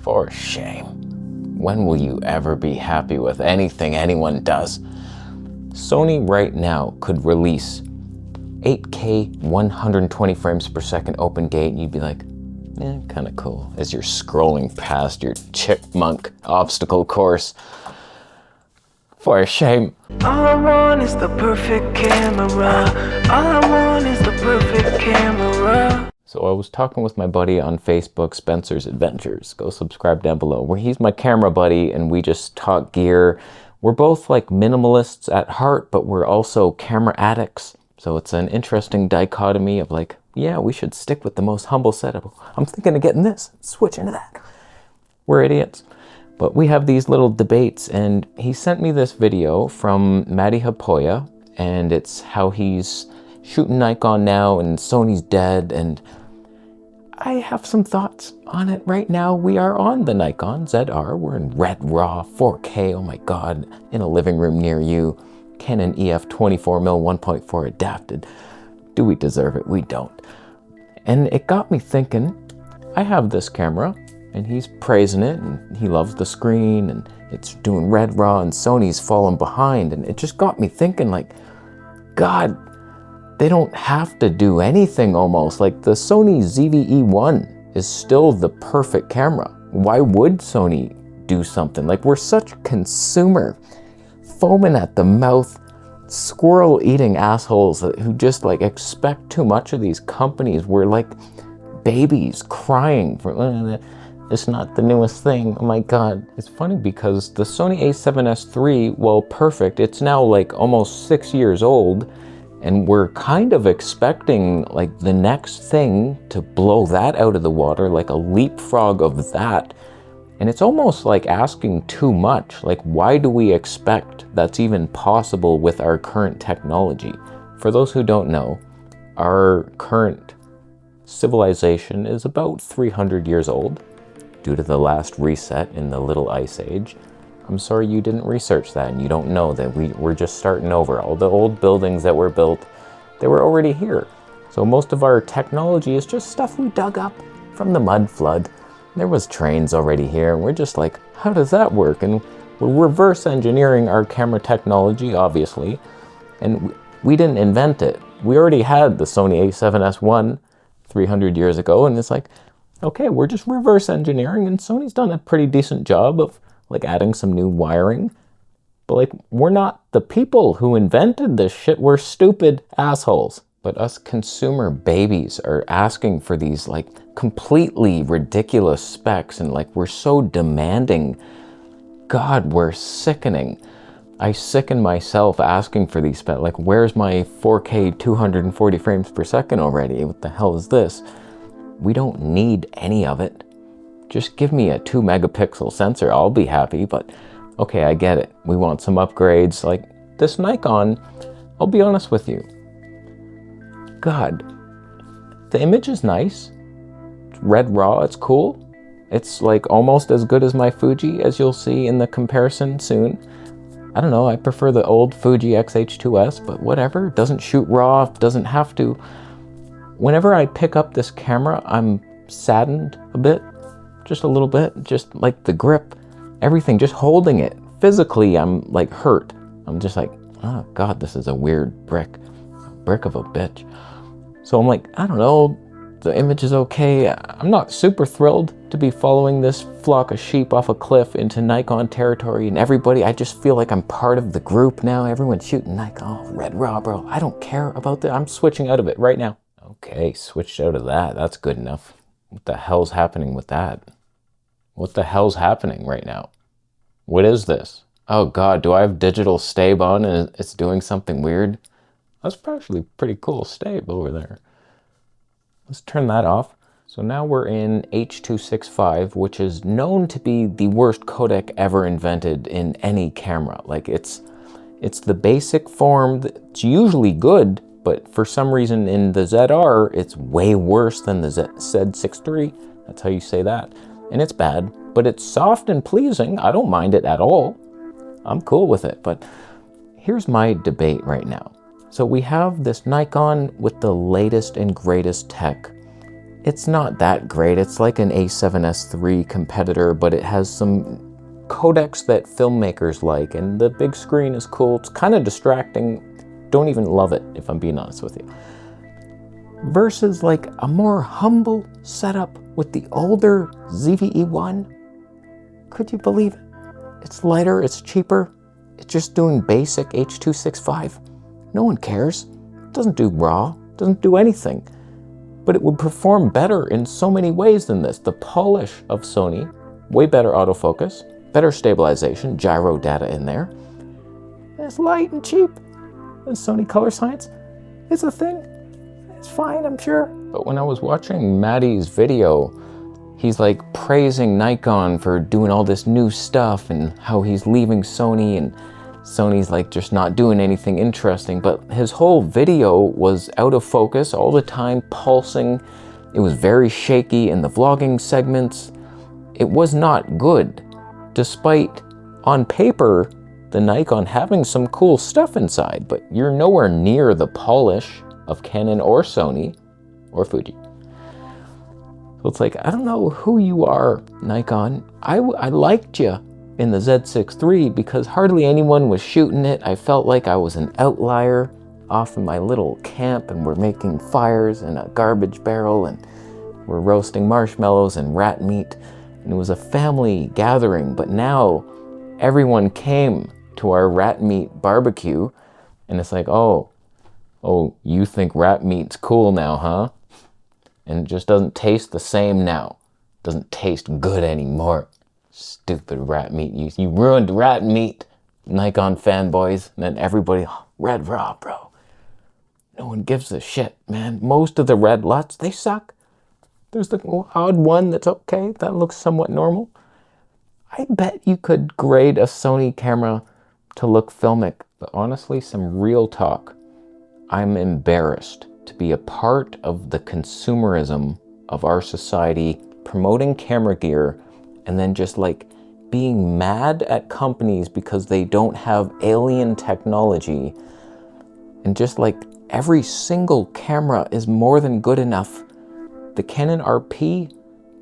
For shame. When will you ever be happy with anything anyone does? Sony right now could release 8K 120 frames per second open gate and you'd be like, eh, kind of cool, as you're scrolling past your chipmunk obstacle course. For shame. All I want is the perfect camera. All I want is the perfect camera. So I was talking with my buddy on Facebook, Spencer's Adventures. Go subscribe down below. Where he's my camera buddy and we just talk gear. We're both like minimalists at heart, but we're also camera addicts. So it's an interesting dichotomy of like, yeah, we should stick with the most humble setup. I'm thinking of getting this, switch into that. We're idiots. But we have these little debates, and he sent me this video from Matti Haapoja, and it's how he's shooting Nikon now and Sony's dead, and I have some thoughts on it right now. We are on the Nikon ZR. We're in red raw 4K, oh my God, in a living room near you. Canon EF 24mm 1.4 adapted. Do we deserve it? We don't. And it got me thinking, I have this camera, and he's praising it, and he loves the screen, and it's doing red raw, and Sony's fallen behind, and it just got me thinking, like, God, they don't have to do anything almost. Like, the Sony ZV-E1 is still the perfect camera. Why would Sony do something? Like, we're such consumer, foaming at the mouth, squirrel-eating assholes who just, like, expect too much of these companies. We're like babies crying for... It's not the newest thing, oh my God. It's funny because the Sony A7S III, well, perfect, it's now like almost 6 years old, and we're kind of expecting like the next thing to blow that out of the water, like a leapfrog of that. And it's almost like asking too much. Like, why do we expect that's even possible with our current technology? For those who don't know, our current civilization is about 300 years old. Due to the last reset in the Little Ice Age. I'm sorry you didn't research that and you don't know that we're just starting over. All the old buildings that were built, they were already here. So most of our technology is just stuff we dug up from the mud flood. There was trains already here and we're just like, how does that work? And we're reverse engineering our camera technology, obviously. And we didn't invent it. We already had the Sony A7S I 300 years ago, and it's like, okay, we're just reverse engineering, and Sony's done a pretty decent job of like adding some new wiring. But like, we're not the people who invented this shit. We're stupid assholes. But us consumer babies are asking for these like completely ridiculous specs, and like we're so demanding. God, we're sickening. I sicken myself asking for these specs. Like, where's my 4K 240 frames per second already? What the hell is this? We don't need any of it. Just give me a 2 megapixel sensor, I'll be happy, but okay, I get it. We want some upgrades. Like this Nikon, I'll be honest with you. God, the image is nice. It's red raw, it's cool. It's like almost as good as my Fuji, as you'll see in the comparison soon. I don't know, I prefer the old Fuji X-H2S, but whatever. It doesn't shoot raw, doesn't have to. Whenever I pick up this camera, I'm saddened a bit, just a little bit, just like the grip, everything, just holding it. Physically, I'm like hurt. I'm just like, oh God, this is a weird brick of a bitch. So I'm like, I don't know, the image is okay. I'm not super thrilled to be following this flock of sheep off a cliff into Nikon territory, and everybody, I just feel like I'm part of the group now. Everyone's shooting Nikon, oh, red raw, bro. I don't care about that. I'm switching out of it right now. Okay, switched out of that. That's good enough. What the hell's happening with that? What the hell's happening right now? What is this? Oh God, do I have digital stave on and it's doing something weird? That's probably pretty cool stave over there. Let's turn that off. So now we're in H.265, which is known to be the worst codec ever invented in any camera. Like it's the basic form. It's usually good, but for some reason in the ZR, it's way worse than the Z9 III. That's how you say that. And it's bad, but it's soft and pleasing. I don't mind it at all. I'm cool with it, but here's my debate right now. So we have this Nikon with the latest and greatest tech, It's not that great. It's like an A7S III competitor, but it has some codecs that filmmakers like, and the big screen is cool. It's kind of distracting. Don't even love it, if I'm being honest with you. Versus like a more humble setup with the older ZV-E1. Could you believe it? It's lighter, it's cheaper, it's just doing basic H.265. No one cares. It doesn't do RAW, doesn't do anything. But it would perform better in so many ways than this. The polish of Sony, way better autofocus, better stabilization, gyro data in there. And it's light and cheap. And Sony Color Science is a thing. It's fine, I'm sure. But when I was watching Matti's video, he's like praising Nikon for doing all this new stuff and how he's leaving Sony and Sony's like just not doing anything interesting. But his whole video was out of focus all the time, pulsing. It was very shaky in the vlogging segments. It was not good, despite on paper the Nikon having some cool stuff inside, but you're nowhere near the polish of Canon or Sony or Fuji. So it's like, I don't know who you are, Nikon. I liked you in the Z6 III because hardly anyone was shooting it. I felt like I was an outlier off in my little camp, and we're making fires in a garbage barrel and we're roasting marshmallows and rat meat, and it was a family gathering. But now everyone came to our rat meat barbecue, and it's like, oh, you think rat meat's cool now, huh? And it just doesn't taste the same now. Doesn't taste good anymore. Stupid rat meat. You ruined rat meat, Nikon fanboys. And then everybody, oh, red raw, bro. No one gives a shit, man. Most of the red LUTs, they suck. There's the odd one that's okay. That looks somewhat normal. I bet you could grade a Sony camera to look filmic. But honestly, some real talk. I'm embarrassed to be a part of the consumerism of our society, promoting camera gear, and then just like being mad at companies because they don't have alien technology. And just like every single camera is more than good enough. The Canon RP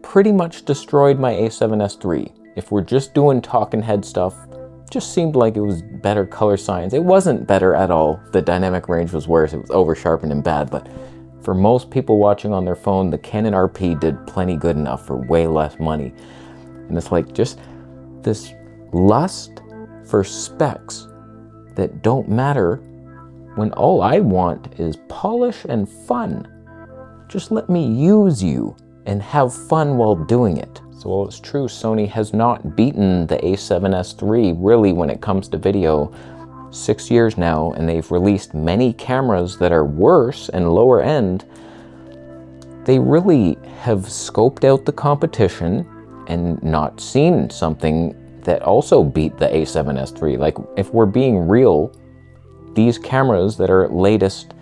pretty much destroyed my A7S III. If we're just doing talking head stuff, just seemed like it was better color science. It wasn't better at all. The dynamic range was worse. It was over sharpened and bad, but for most people watching on their phone, the Canon RP did plenty good enough for way less money. And it's like just this lust for specs that don't matter when all I want is polish and fun. Just let me use you and have fun while doing it. So while it's true Sony has not beaten the A7S III really when it comes to video, 6 years now, and they've released many cameras that are worse and lower end, they really have scoped out the competition and not seen something that also beat the A7S III. Like, if we're being real, these cameras that are latest,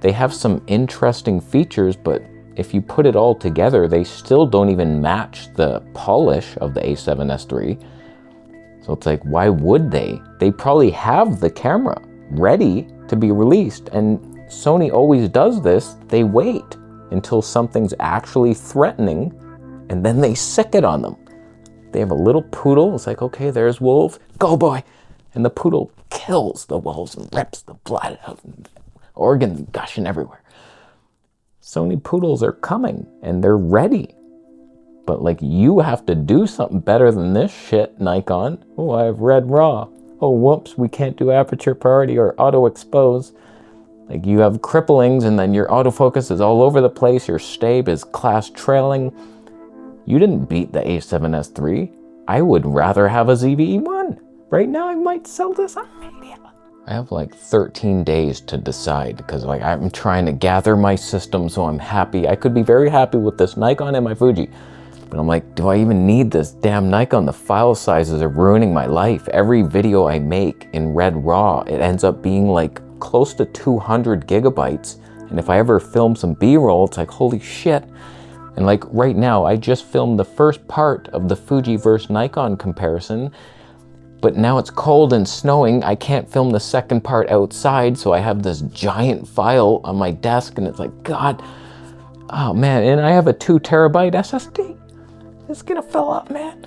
they have some interesting features, but if you put it all together, they still don't even match the polish of the A7S III. So it's like, why would they? They probably have the camera ready to be released, and Sony always does this. They wait until something's actually threatening, and then they sick it on them. They have a little poodle. It's like, okay, there's wolves. Go, boy. And the poodle kills the wolves and rips the blood out, and organs gushing everywhere. Sony poodles are coming, and they're ready. But like, you have to do something better than this shit, Nikon. Oh, I have red raw. Oh, whoops, we can't do aperture priority or auto expose. Like, you have cripplings, and then your autofocus is all over the place. Your stabe is class trailing. You didn't beat the A7S III. I would rather have a ZV-E1. Right now, I might sell this on media. I have like 13 days to decide because like I'm trying to gather my system so I'm happy. I could be very happy with this Nikon and my Fuji, but I'm like, do I even need this damn Nikon? The file sizes are ruining my life. Every video I make in red raw, it ends up being like close to 200 gigabytes. And if I ever film some B-roll, it's like, holy shit. And like right now, I just filmed the first part of the Fuji versus Nikon comparison, but now it's cold and snowing. I can't film the second part outside, so I have this giant file on my desk, and it's like, God, Oh man, and I have a 2 terabyte SSD. It's gonna fill up, man.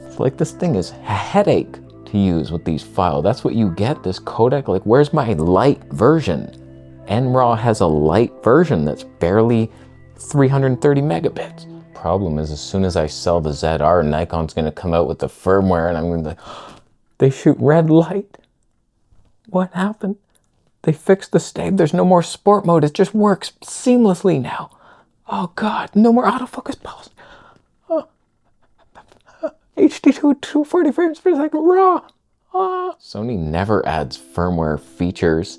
It's like this thing is a headache to use with these files. That's what you get, this codec. Like, where's my light version? NRAW has a light version that's barely 330 megabits. Problem is, as soon as I sell the ZR, Nikon's gonna come out with the firmware and I'm gonna be like, they shoot red light. What happened? They fixed the state. There's no more sport mode. It just works seamlessly now. Oh God, no more autofocus pulse. Oh. HD 240 frames per second raw. Oh. Sony never adds firmware features.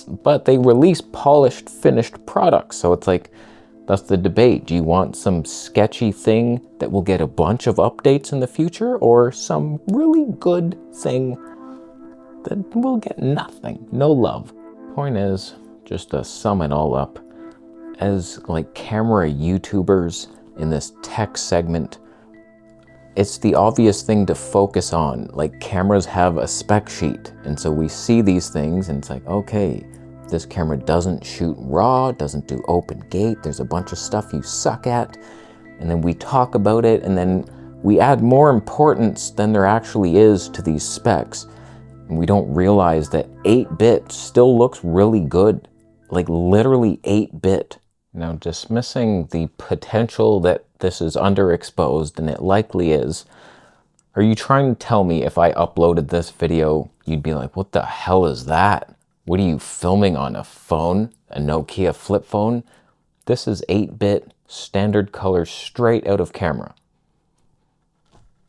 But they release polished, finished products. So it's like, that's the debate. Do you want some sketchy thing that will get a bunch of updates in the future, or some really good thing that will get nothing, no love? Point is, just to sum it all up, as like camera YouTubers in this tech segment, it's the obvious thing to focus on. Like, cameras have a spec sheet, and so we see these things and it's like, okay, this camera doesn't shoot RAW, doesn't do open gate, there's a bunch of stuff you suck at, and then we talk about it, and then we add more importance than there actually is to these specs, and we don't realize that 8-bit still looks really good, like literally 8-bit. Now, dismissing the potential that this is underexposed, and it likely is, are you trying to tell me if I uploaded this video, you'd be like, what the hell is that? What are you filming on, a phone? A Nokia flip phone? This is 8-bit, standard color, straight out of camera.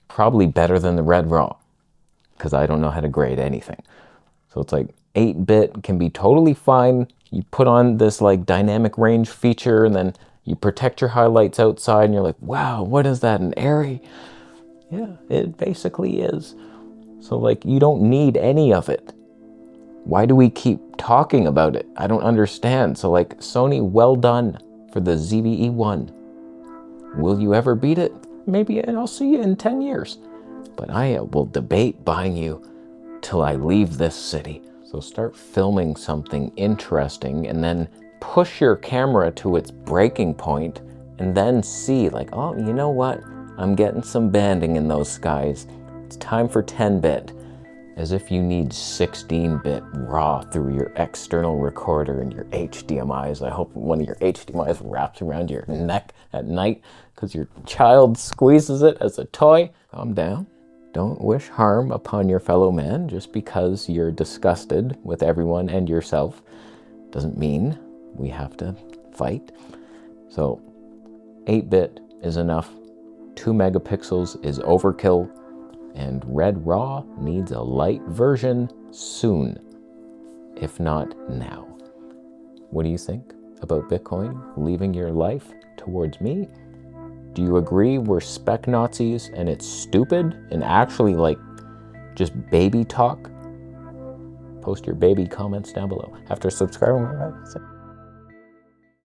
Probably better than the Red RAW, because I don't know how to grade anything. So it's like, 8-bit can be totally fine. You put on this like dynamic range feature, and then you protect your highlights outside, and you're like, wow, what is that, an airy? Yeah, it basically is. So like, you don't need any of it. Why do we keep talking about it? I don't understand. So like, Sony, well done for the ZV-E1. Will you ever beat it? Maybe, and I'll see you in 10 years. But I will debate buying you till I leave this city. So start filming something interesting, and then push your camera to its breaking point, and then see like, oh, you know what? I'm getting some banding in those skies. It's time for 10-bit. As if you need 16-bit RAW through your external recorder and your HDMIs. I hope one of your HDMIs wraps around your neck at night because your child squeezes it as a toy. Calm down. Don't wish harm upon your fellow man. Just because you're disgusted with everyone and yourself doesn't mean we have to fight. So 8-bit is enough. 2 megapixels is overkill. And Red RAW needs a light version soon, if not now. What do you think about Bitcoin leaving your life towards me? Do you agree we're spec Nazis and it's stupid and actually like just baby talk? Post your baby comments down below. After subscribing,